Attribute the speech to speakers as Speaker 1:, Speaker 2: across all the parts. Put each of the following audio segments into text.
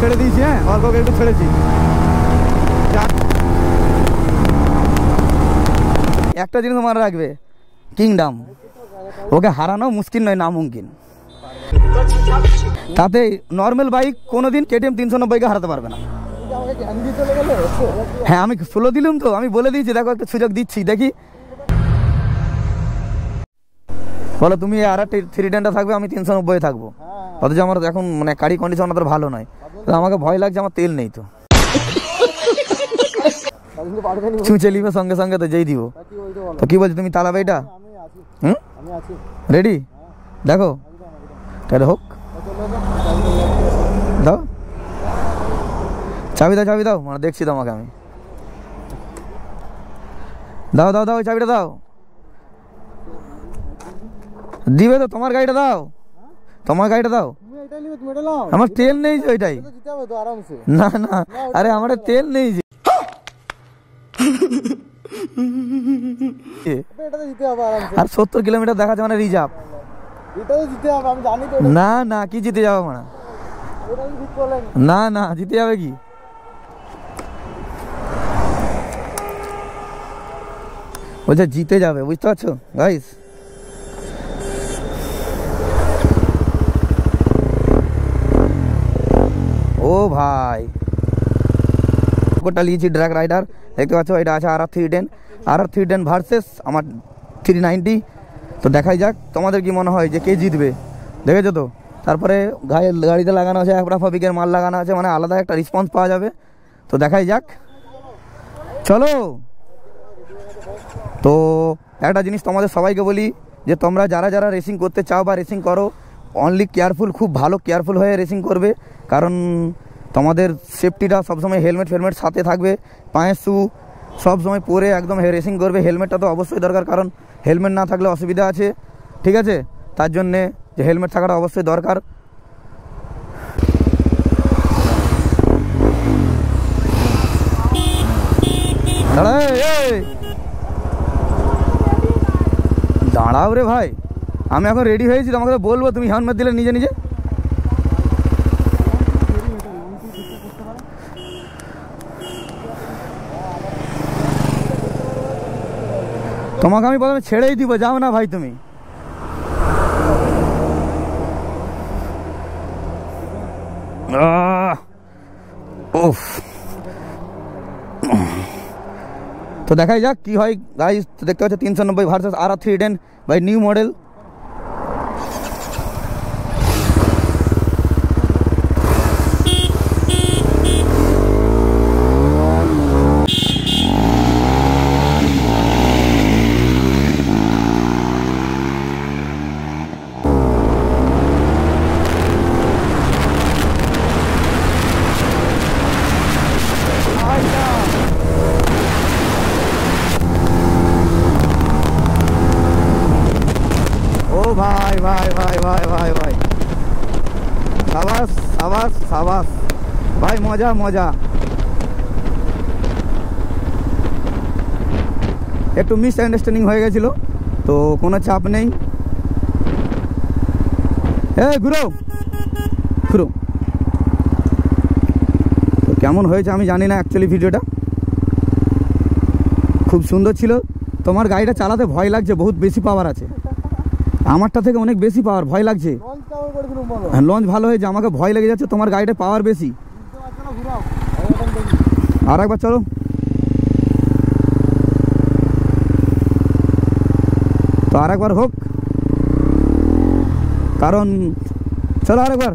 Speaker 1: ছেড়ে দিয়েছি, হ্যাঁ অল্প একটু ছেড়েছি। একটা জিনিস মনে রাখবে, কিংডম ওকে হারানো মুশকিল নয়, নামুমকিন। তাতে নর্মাল বাইক কোনোদিন KTM 390-কে হারাতে পারবে না। হ্যাঁ আমি স্লো দিলাম তো, আমি বলে দিয়েছি দেখো একটা সুযোগ দিচ্ছি, দেখি বলো তুমি আর 310টা থাকবে, আমি 390 থাকবো, অথচ আমার এখন মানে গাড়ি কন্ডিশন অত ভালো নয়, তো আমাকে ভয় লাগছে, আমার তেল নেই তো। ছুঁচে নিবে সঙ্গে সঙ্গে তো যেই দিব। তো কি বলছো তুমি, তালাবে এটা? হুম রেডি? দেখো তাহলে হোক, দাও চাবি দাও, চাবি দাও, মানে দেখছি তোমাকে আমি। দাও দাও দাও, চাবিটা দাও। দিবে তো, তোমার গাড়িটা দাও, তোমার গাড়িটা দাও। আমার তেল নেই যে ওইটাই। না না, আরে আমার তেল নেই যে। আর 70 কিলোমিটার দেখাচ্ছে মানে রিজার্ভ। না না, কি জিতে যাবো মানে? না না, জিতে যাবে কি? বলছে জিতে যাবে, বুঝতে পারছো গাইস? ও ভাই কোটা লিয়েছি ড্র্যাগ রাইডার, দেখতে পাচ্ছ এটা আছে RR310 ভার্সেস আমার 390। তো দেখাই যাক তোমাদের কি মনে হয় যে কে জিতবে, দেখেছো তো? তারপরে গাড়িতে লাগানো আছে অ্যাক্রাফাবিকের মাল লাগানো আছে, মানে আলাদা একটা রেসপন্স পাওয়া যাবে। তো দেখাই যাক, চলো। তো একটা জিনিস তোমাদের সবাইকে বলি যে তোমরা যারা যারা রেসিং করতে চাও বা রেসিং করো, অনলি কেয়ারফুল, খুব ভালো কেয়ারফুল হয়ে রেসিং করবে, কারণ তোমাদের সেফটিটা সবসময় হেলমেট সাথে থাকবে, পায়ের শু সবসময় পরে একদম রেসিং করবে। হেলমেটটা তো অবশ্যই দরকার, কারণ হেলমেট না থাকলে অসুবিধা আছে, ঠিক আছে? তার জন্যে যে হেলমেট থাকাটা অবশ্যই দরকার। দাঁড়াও রে ভাই, আমি এখন রেডি হয়েছি, তোমাকে বলবো, তুমি হেলমেট দিলে নিজে নিজে। তোমাকে আমি প্রথমে ছেড়েই দিব, যাও না ভাই তুমি। উফ, তো দেখাই যাক কি হয় গাইস। তো দেখতে পাচ্ছ 390 ভার্সেস RR310 ভাই, নিউ মডেল। ভাই ভাই ভাই ভাই ভাই ভাই, সাবাস সাবাস সাবাস ভাই, মজা মজা। একটু মিসআন্ডারস্ট্যান্ডিং হয়ে গেছিল, তো কোনো চাপ নেই। ঘুরো ঘুরো। তো কেমন হয়েছে আমি জানি না, অ্যাকচুয়ালি ভিডিওটা খুব সুন্দর ছিল। তোমার গাড়িটা চালাতে ভয় লাগছে, বহুত বেশি পাওয়ার আছে, আমারটা থেকে অনেক বেশি পাওয়ার, ভয় লাগছে। হ্যাঁ লঞ্চ ভালো হয়েছে, আমাকে ভয় লেগে যাচ্ছে, তোমার গাড়িটা পাওয়ার বেশি। আর একবার চলো। তো আর একবার হোক, কারণ চলো আরেকবার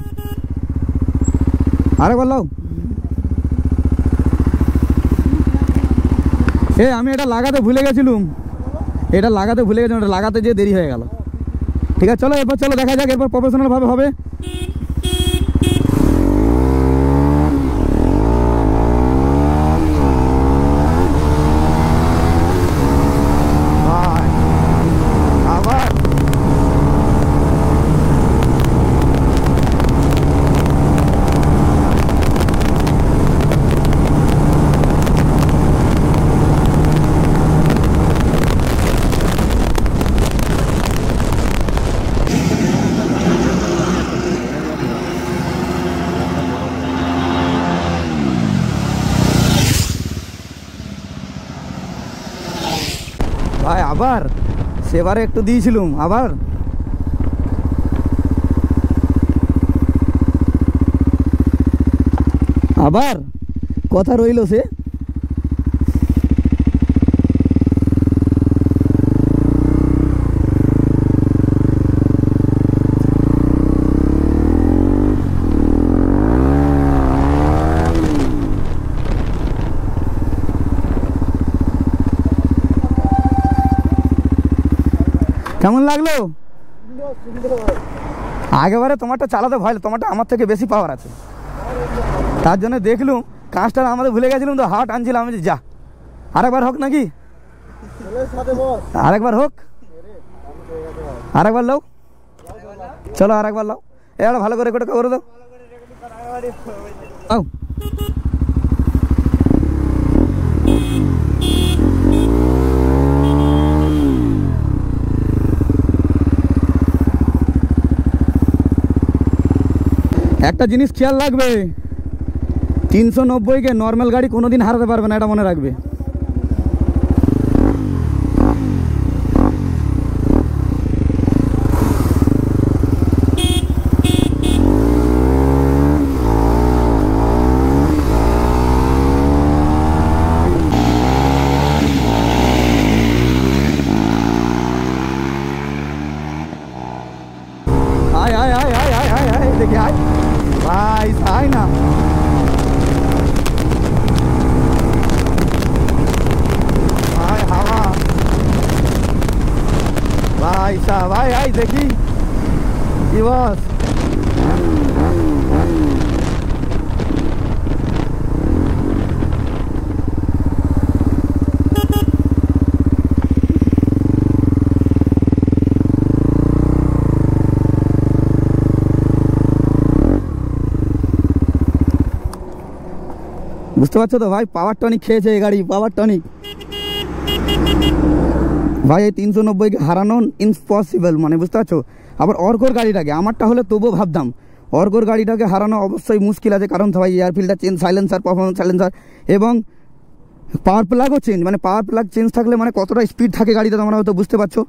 Speaker 1: লাও। আমি এটা লাগাতে ভুলে গেছিলাম, এটা লাগাতে যেয়ে দেরি হয়ে গেল। ঠিক আছে চলো, এরপর চলো দেখা যাক, এরপর প্রফেশনাল ভাবে হবে। ভাই আবার সেবারে একটু দিয়েছিলাম, আবার আবার কথা রইল সে। কেমন লাগলো? আগেবারে তোমারটা চালাতে ভয়, তোমারটা আমার থেকে বেশি পাওয়ার আছে, তার জন্য দেখলুম কাঁচটা আমাদের ভুলে গেছিলাম তো, হাট আনছিলাম আমি, যা আরেকবার হোক নাকি, আরেকবার হোক, আরেকবার লাও, চলো আরেকবার লাও, এটা ভালো করে করে দাও। একটা জিনিস খেয়াল রাখবে, 390 কে নর্মাল গাড়ি কোনোদিন হারাতে পারবে না, এটা মনে রাখবে। আয় আয় আয় আয় আয় আয় আয় দেখি আয় ভাই, আয় না আয় হাওয়া ভাই সাহেব, আয় আয় দেখি কি বস। বুঝতে পারছো তো ভাই, পাওয়ার টনিক খেয়েছে এই গাড়ি, পাওয়ার টনিক ভাই। এই 390 কে হারানো ইম্পসিবল, মানে বুঝতে পারছো। আবার অর্কোর গাড়িটাকে, আমারটা হলে তবুও ভাবতাম, অর্কোর গাড়িটাকে হারানো অবশ্যই মুশকিল আছে, কারণ ভাই air filter change, silencer, performance silencer এবং পাওয়ার প্লাগও চেঞ্জ, মানে পাওয়ার প্লাগ চেঞ্জ থাকলে মানে কতটা স্পিড থাকে গাড়িতে তোমরা হয়তো বুঝতে পারছো।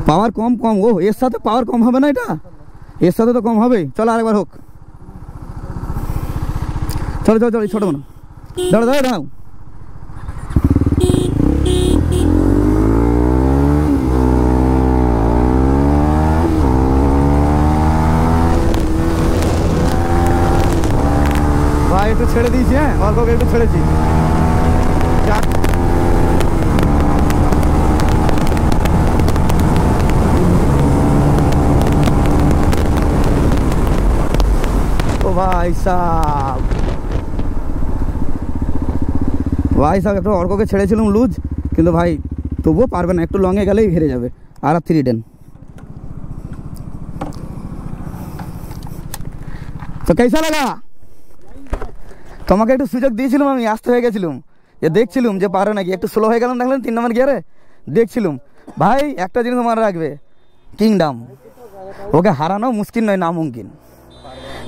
Speaker 1: পাওয়ার কম, ও এর সাথে পাওয়ার কম হবে না, এটা এর সাথে তো কম হবে। চলো আরেকবার হোক, চলো চলো চলো, ছোটো না, দাঁড়াও দাঁড়াও দাঁড়াও, ভাই একটু ছেড়ে দিয়েছি, হ্যাঁ অল্পকে একটু ছেড়েছি, যাক ও ভাই সাহেব, ভাই সাহেব একটু অর্ককে ছেড়েছিলাম লুজ, কিন্তু ভাই তবুও পারবে না, একটু লংয়ে গেলেই হেরে যাবে। আর 310 তো কেসা লাগা? তোমাকে একটু সুযোগ দিয়েছিলাম, আমি আসতে হয়ে গেছিলাম, যে দেখছিলাম যে পারো নাকি, একটু স্লো হয়ে গেলাম, দেখলেন 3 নম্বর গিয়ারে দেখছিলাম। ভাই একটা জিনিস মনে রাখবে, কিংডম ওকে হারানো মুশকিল নয়, নামুমকিন।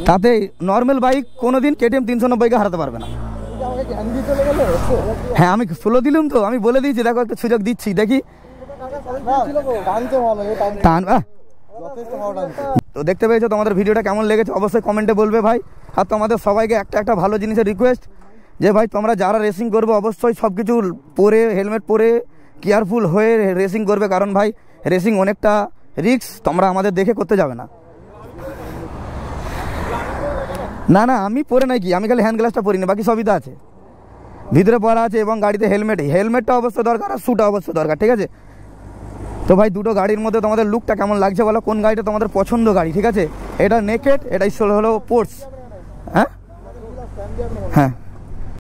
Speaker 1: তাতে নর্মাল বাইক কোনোদিন KTM 390 কে হারাতে পারবে না। হ্যাঁ আমি স্লো দিলাম তো, আমি বলে দিয়েছি দেখো একটা সুযোগ দিচ্ছি, দেখি তো দেখতে পেয়েছো। তোমাদের ভিডিওটা কেমন লেগেছে অবশ্যই কমেন্টে বলবে ভাই। আর তোমাদের সবাইকে একটা ভালো জিনিসের রিকোয়েস্ট, যে ভাই তোমরা যারা রেসিং করবে অবশ্যই সব কিছু পরে, হেলমেট পরে কেয়ারফুল হয়ে রেসিং করবে, কারণ ভাই রেসিং অনেকটা রিস্ক, তোমরা আমাদের দেখে করতে যাবে না। না না আমি পরে নাই, কি আমি খালি হ্যান্ড গ্লাসটা পরি না, বাকি সবই তো আছে, ভিতরে পরা আছে, এবং গাড়িতে হেলমেটটা অবশ্যই দরকার, আর শ্যুটা অবশ্যই দরকার, ঠিক আছে। তো ভাই দুটো গাড়ির মধ্যে তোমাদের লুকটা কেমন লাগছে বলো, কোন গাড়িটা তোমাদের পছন্দ গাড়ি, ঠিক আছে। এটা নেকেড, এটাই হলো পোর্টস, হ্যাঁ হ্যাঁ।